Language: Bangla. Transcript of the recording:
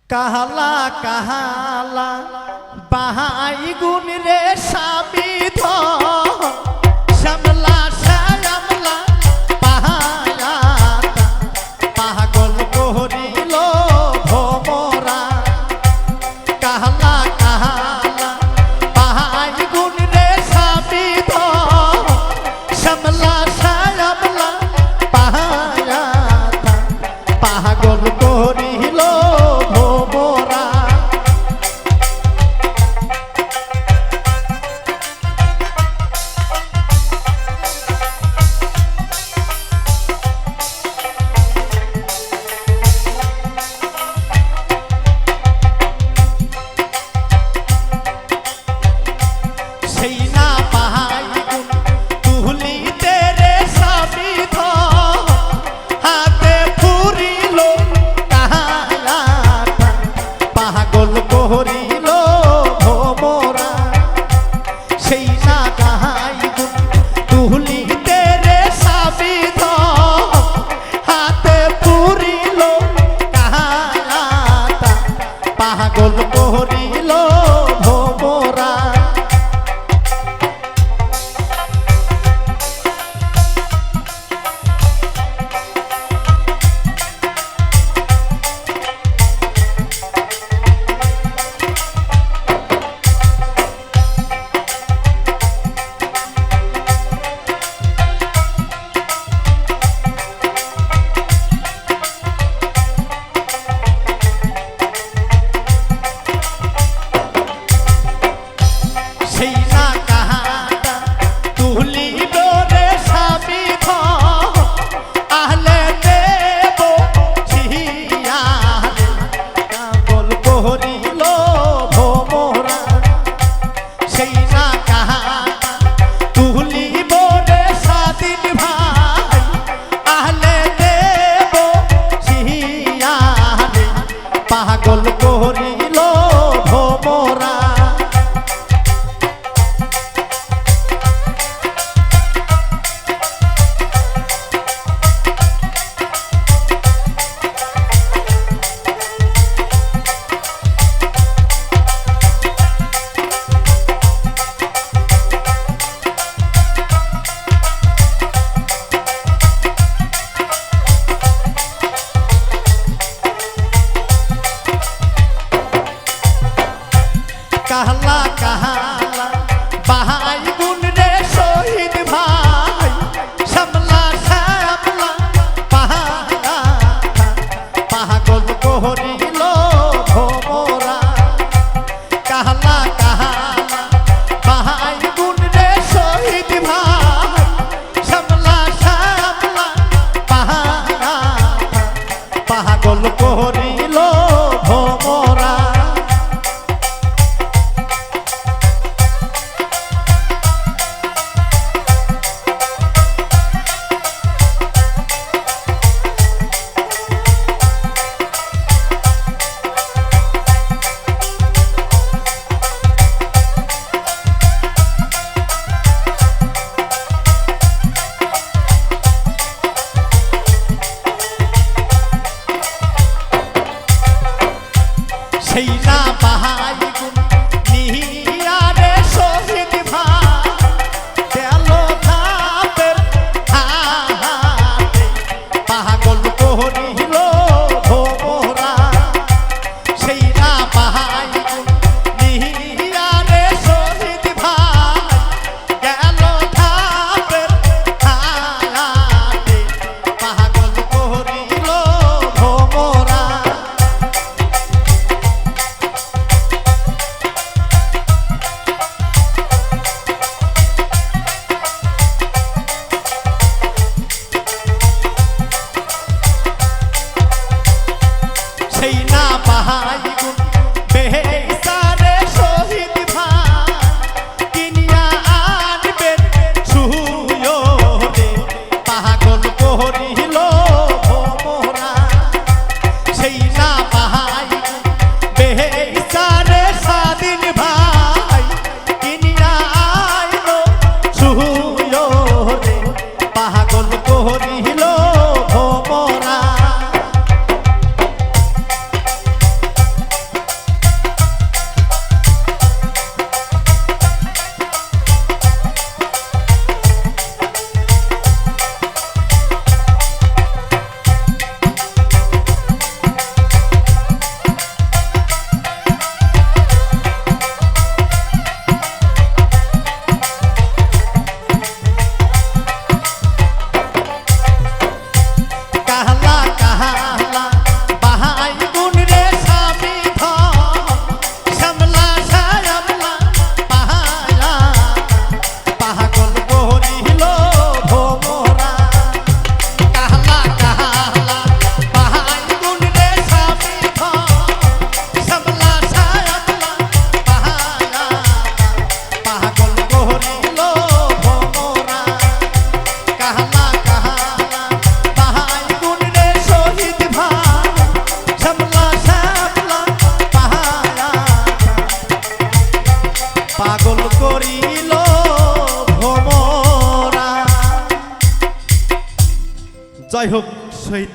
কাহালা কাহালা বাহাই গুণ রে স্বামী শ্যামলা শ্যামলা পাহায়া পাগল করিল ভোমরা কাহালা কাহালা বাহাই গুণ রে স্বামী শ্যামলা শ্যামলা পাহায়া পাগল করিল পাগল করিল ভোমরা পাগল করিল ভোমরা কাহলা কাহলা বাহাই গুণ রে শহীদ ভাই শ্যামলা শ্যামলা পাহায়া পাগল করিল ভোমরা কাহলা কাহলা বাহাই গুণ রে শহীদ ভাই শ্যামলা শ্যামলা পাহায়া পাগল করিল ভোমরা সেই না বাহাই গুণ নিহিয়া রে শহীদ ভাই গেল ধাপের হাতে পাগল করিল ভোমরা সেই না বাহাই গুণ নিহিয়া রে শহীদ ভাই গেল ধাপের হাতে পাগল করিল ভোমরা সেই না বাহাই গুণ বেহেসারে শহীদ ভাই কিনিয়া আনবেন সুয়োগে পাগল করিল ভোমরা সেই না বাহাই গুণ বেহেসারে স্বাধীন ভাই কিনিয়া আইল সুয়োগে পাগল করিল ভোমরা জয় হোক শহীদ